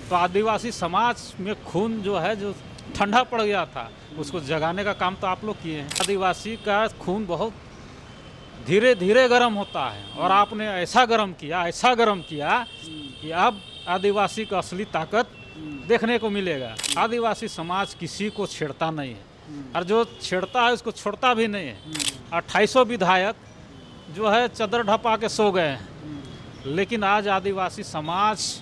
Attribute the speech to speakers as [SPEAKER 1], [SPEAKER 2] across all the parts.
[SPEAKER 1] तो आदिवासी समाज में खून जो है जो ठंडा पड़ गया था, उसको जगाने का काम तो आप लोग किए हैं। आदिवासी का खून बहुत धीरे धीरे गर्म होता है और आपने ऐसा गर्म किया कि अब आदिवासी का असली ताकत देखने को मिलेगा। आदिवासी समाज किसी को छेड़ता नहीं है और जो छेड़ता है उसको छोड़ता भी नहीं है। 2800 विधायक जो है चदर ढपा के सो गए हैं, लेकिन आज आदिवासी समाज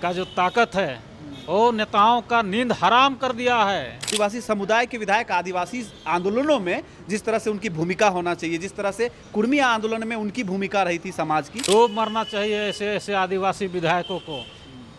[SPEAKER 1] का जो ताकत है वो नेताओं का नींद हराम कर दिया है।
[SPEAKER 2] आदिवासी समुदाय के विधायक आदिवासी आंदोलनों में जिस तरह से उनकी भूमिका होना चाहिए, जिस तरह से कुर्मी आंदोलन में उनकी भूमिका रही थी समाज की,
[SPEAKER 1] तो मरना चाहिए ऐसे ऐसे आदिवासी विधायकों को।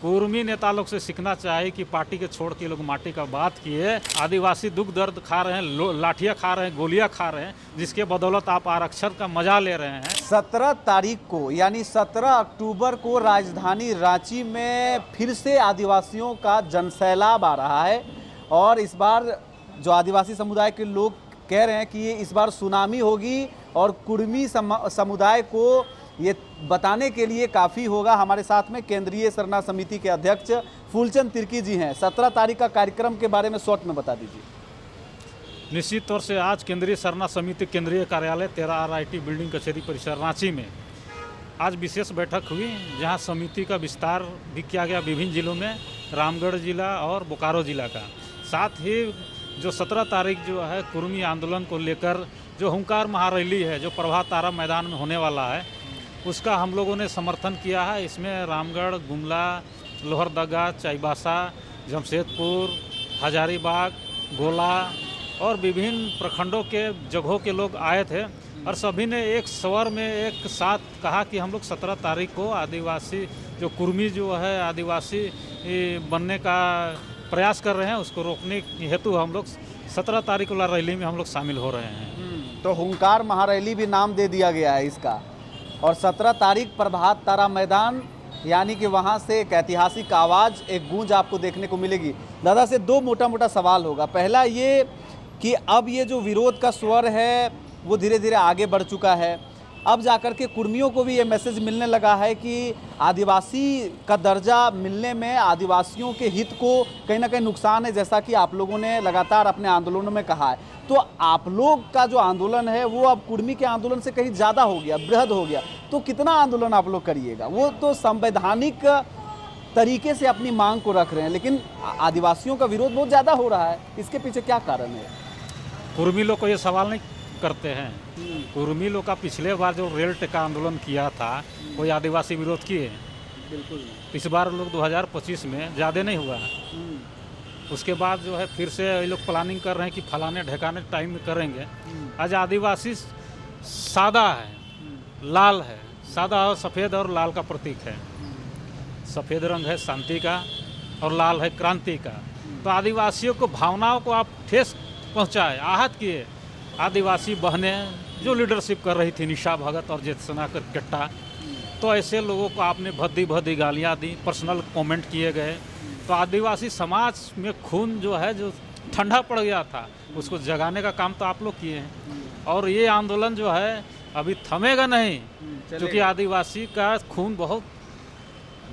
[SPEAKER 1] कुर्मी नेता लोग से सीखना चाहिए कि पार्टी के छोड़ के लोग माटी का बात किए। आदिवासी दुख दर्द खा रहे हैं, लाठियाँ खा रहे हैं, गोलियाँ खा रहे हैं, जिसके बदौलत आप आरक्षण का मजा ले रहे हैं।
[SPEAKER 2] 17 तारीख को यानी 17 अक्टूबर को राजधानी रांची में फिर से आदिवासियों का जनसैलाब आ रहा है और इस बार जो आदिवासी समुदाय के लोग कह रहे हैं कि ये इस बार सुनामी होगी और कुर्मी समुदाय को ये बताने के लिए काफ़ी होगा। हमारे साथ में केंद्रीय सरना समिति के अध्यक्ष फूलचंद तिर्की जी हैं। 17 तारीख का कार्यक्रम के बारे में शॉर्ट में बता दीजिए।
[SPEAKER 1] निश्चित तौर से आज केंद्रीय सरना समिति केंद्रीय कार्यालय 13 RIT बिल्डिंग कचहरी परिसर रांची में आज विशेष बैठक हुई, जहां समिति का विस्तार भी किया गया विभिन्न जिलों में, रामगढ़ जिला और बोकारो जिला का। साथ ही जो 17 तारीख जो है कुर्मी आंदोलन को लेकर जो हुंकार महारैली है जो प्रभात तारा मैदान में होने वाला है, उसका हम लोगों ने समर्थन किया है। इसमें रामगढ़, गुमला, लोहरदगा, चाईबासा, जमशेदपुर, हजारीबाग, गोला और विभिन्न प्रखंडों के जगहों के लोग आए थे और सभी ने एक स्वर में एक साथ कहा कि हम लोग 17 तारीख को आदिवासी जो कुर्मी जो है आदिवासी बनने का प्रयास कर रहे हैं, उसको रोकने हेतु हम लोग 17 तारीख वाला रैली में हम लोग शामिल हो रहे हैं।
[SPEAKER 2] तो हुंकार महारैली भी नाम दे दिया गया है इसका, और 17 तारीख प्रभात तारा मैदान यानी कि वहाँ से एक ऐतिहासिक आवाज़, एक गूंज आपको देखने को मिलेगी। दादा से दो मोटा मोटा सवाल होगा। पहला ये कि अब ये जो विरोध का स्वर है वो धीरे धीरे आगे बढ़ चुका है, अब जाकर के कुर्मियों को भी ये मैसेज मिलने लगा है कि आदिवासी का दर्जा मिलने में आदिवासियों के हित को कहीं ना कहीं नुकसान है, जैसा कि आप लोगों ने लगातार अपने आंदोलनों में कहा है। तो आप लोग का जो आंदोलन है वो अब कुर्मी के आंदोलन से कहीं ज़्यादा हो गया, बृहद हो गया। तो कितना आंदोलन आप लोग करिएगा? वो तो संवैधानिक तरीके से अपनी मांग को रख रहे हैं, लेकिन आदिवासियों का विरोध बहुत ज़्यादा हो रहा है, इसके पीछे क्या कारण है?
[SPEAKER 1] कुर्मी लोग को ये सवाल नहीं करते हैं। कुर्मी लोग का पिछले बार जो रेल टेका आंदोलन किया था कोई आदिवासी विरोध किए?
[SPEAKER 2] बिल्कुल।
[SPEAKER 1] इस बार लोग 2025 में ज़्यादा नहीं हुआ। उसके बाद जो है फिर से ये लोग प्लानिंग कर रहे हैं कि फलाने ढकाने टाइम में करेंगे। आज आदिवासी सादा है, लाल है, सादा और सफ़ेद और लाल का प्रतीक है। सफ़ेद रंग है शांति का और लाल है क्रांति का। तो आदिवासियों को भावनाओं को आप ठेस पहुंचाए, आहत किए। आदिवासी बहनें जो लीडरशिप कर रही थी, निशा भगत और जेत्सना कट्टा, तो ऐसे लोगों को आपने भद्दी भद्दी गालियाँ दी, पर्सनल कमेंट किए गए। तो आदिवासी समाज में खून जो है जो ठंडा पड़ गया था, उसको जगाने का काम तो आप लोग किए हैं। और ये आंदोलन जो है अभी थमेगा नहीं, क्योंकि आदिवासी का खून बहुत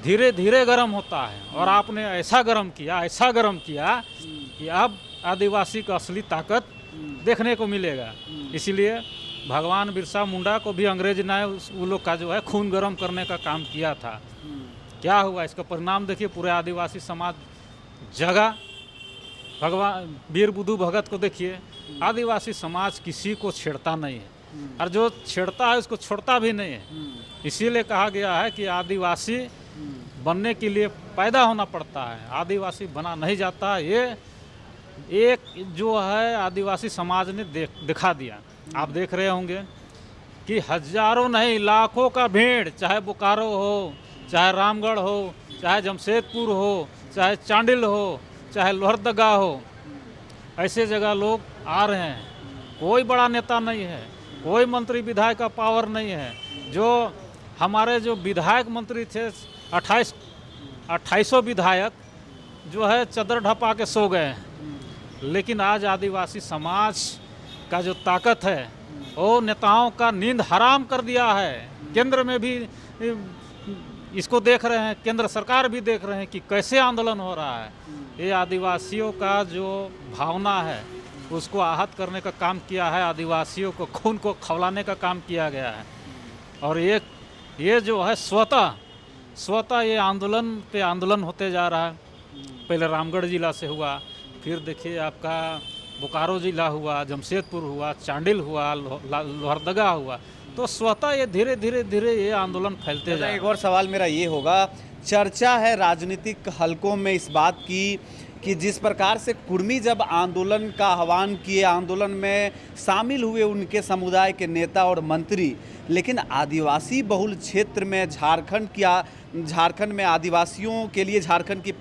[SPEAKER 1] धीरे धीरे गर्म होता है और आपने ऐसा गर्म किया कि अब आदिवासी का असली ताकत देखने को मिलेगा। इसीलिए भगवान बिरसा मुंडा को भी अंग्रेज ने वो लोग का जो है खून गर्म करने का काम किया था। क्या हुआ इसका परिणाम देखिए, पूरे आदिवासी समाज जगा। भगवान वीर बुद्धू भगत को देखिए, आदिवासी समाज किसी को छेड़ता नहीं है और जो छेड़ता है उसको छोड़ता भी नहीं है। इसीलिए कहा गया है कि आदिवासी बनने के लिए पैदा होना पड़ता है, आदिवासी बना नहीं जाता। ये एक जो है आदिवासी समाज ने दिखा दिया। आप देख रहे होंगे कि हजारों नहीं लाखों का भीड़, चाहे बोकारो हो, चाहे रामगढ़ हो, चाहे जमशेदपुर हो, चाहे चांडिल हो, चाहे लोहरदगा हो, ऐसे जगह लोग आ रहे हैं। कोई बड़ा नेता नहीं है, कोई मंत्री विधायक का पावर नहीं है। जो हमारे जो विधायक मंत्री थे 2800 विधायक जो है चदर ढपा के सो गए हैं, लेकिन आज आदिवासी समाज का जो ताकत है वो नेताओं का नींद हराम कर दिया है। केंद्र में भी इसको देख रहे हैं, केंद्र सरकार भी देख रहे हैं कि कैसे आंदोलन हो रहा है। ये आदिवासियों का जो भावना है उसको आहत करने का काम किया है, आदिवासियों को खून को खौलाने का काम किया गया है। और ये जो है स्वतः ये आंदोलन पे आंदोलन होते जा रहा है। पहले रामगढ़ जिला से हुआ, फिर देखिए आपका बोकारो जिला हुआ, जमशेदपुर हुआ, चांडिल हुआ, लोहरदगा हुआ। तो स्वतः ये धीरे धीरे ये आंदोलन फैलते जा रहा है।
[SPEAKER 2] एक और सवाल मेरा ये होगा, चर्चा है राजनीतिक हलकों में इस बात की कि जिस प्रकार से कुर्मी जब आंदोलन का आह्वान किए, आंदोलन में शामिल हुए उनके समुदाय के नेता और मंत्री, लेकिन आदिवासी बहुल क्षेत्र में झारखंड में आदिवासियों के लिए झारखंड की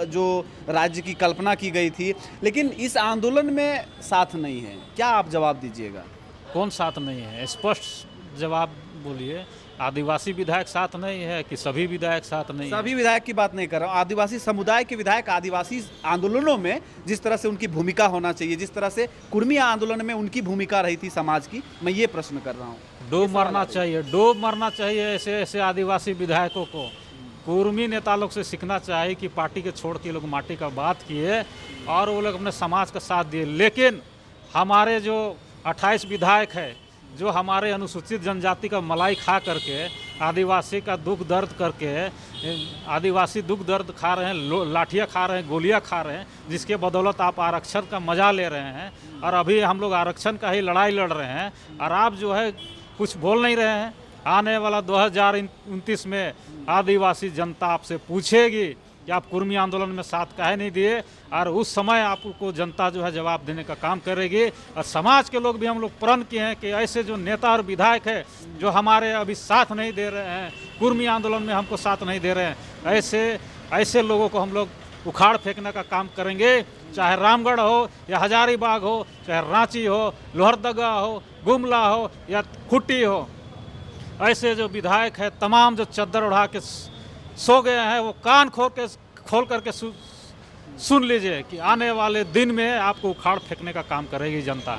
[SPEAKER 2] जो राज्य की कल्पना की गई थी, लेकिन इस आंदोलन में साथ नहीं है। क्या आप जवाब दीजिएगा?
[SPEAKER 1] कौन साथ नहीं है? स्पष्ट जवाब बोलिए। आदिवासी विधायक साथ नहीं है कि सभी विधायक साथ नहीं है?
[SPEAKER 2] सभी विधायक की बात नहीं कर रहा हूँ, आदिवासी समुदाय के विधायक आदिवासी आंदोलनों में जिस तरह से उनकी भूमिका होना चाहिए, जिस तरह से कुर्मी आंदोलन में उनकी भूमिका रही थी समाज की, मैं ये प्रश्न कर रहा हूँ।
[SPEAKER 1] डूब मरना चाहिए ऐसे आदिवासी विधायकों को। कुर्मी नेता लोग से सीखना चाहिए कि पार्टी के छोड़ के लोग माटी का बात किए और वो लोग अपने समाज का साथ दिए। लेकिन हमारे जो 28 विधायक है, जो हमारे अनुसूचित जनजाति का मलाई खा करके, आदिवासी का दुख दर्द करके, आदिवासी दुख दर्द खा रहे हैं, लाठियाँ खा रहे हैं, गोलियाँ खा रहे हैं, जिसके बदौलत आप आरक्षण का मजा ले रहे हैं। और अभी हम लोग आरक्षण का ही लड़ाई लड़ रहे हैं और आप जो है कुछ बोल नहीं रहे हैं। आने वाला 2029 में आदिवासी जनता आपसे पूछेगी कि आप कुर्मी आंदोलन में साथ काहे नहीं दिए, और उस समय आपको जनता जो है जवाब देने का काम करेगी। और समाज के लोग भी हम लोग प्रण किए हैं कि ऐसे जो नेता और विधायक है जो हमारे अभी साथ नहीं दे रहे हैं, कुर्मी आंदोलन में हमको साथ नहीं दे रहे हैं, ऐसे लोगों को हम लोग उखाड़ फेंकने का काम करेंगे। चाहे रामगढ़ हो या हजारीबाग हो, चाहे रांची हो, लोहरदगा हो, गुमला हो या खुट्टी हो, ऐसे जो विधायक है तमाम जो चद्दर उड़ा के सो गए हैं, वो कान खोल करके सुन लीजिए कि आने वाले दिन में आपको उखाड़ फेंकने का काम करेगी जनता।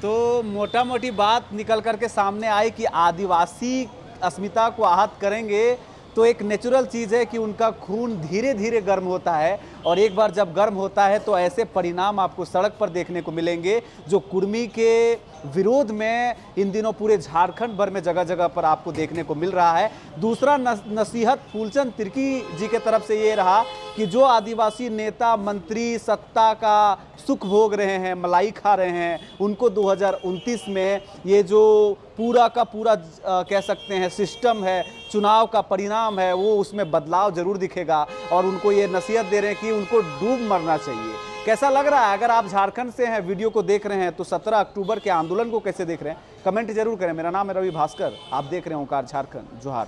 [SPEAKER 2] तो मोटा मोटी बात निकल करके सामने आई कि आदिवासी अस्मिता को आहत करेंगे तो एक नेचुरल चीज़ है कि उनका खून धीरे धीरे गर्म होता है, और एक बार जब गर्म होता है तो ऐसे परिणाम आपको सड़क पर देखने को मिलेंगे जो कुर्मी के विरोध में इन दिनों पूरे झारखंड भर में जगह जगह पर आपको देखने को मिल रहा है। दूसरा नसीहत फूलचंद तिर्की जी के तरफ से ये रहा कि जो आदिवासी नेता मंत्री सत्ता का सुख भोग रहे हैं, मलाई खा रहे हैं, उनको 2029 में ये जो पूरा का पूरा कह सकते हैं सिस्टम है, चुनाव का परिणाम है, वो उसमें बदलाव जरूर दिखेगा। और उनको ये नसीहत दे रहे हैं कि उनको डूब मरना चाहिए। कैसा लग रहा है? अगर आप झारखंड से हैं, वीडियो को देख रहे हैं, तो 17 अक्टूबर के आंदोलन को कैसे देख रहे हैं? कमेंट जरूर करें। मेरा नाम है रवि भास्कर, आप देख रहे हैं ओंकार झारखंड। जोहार।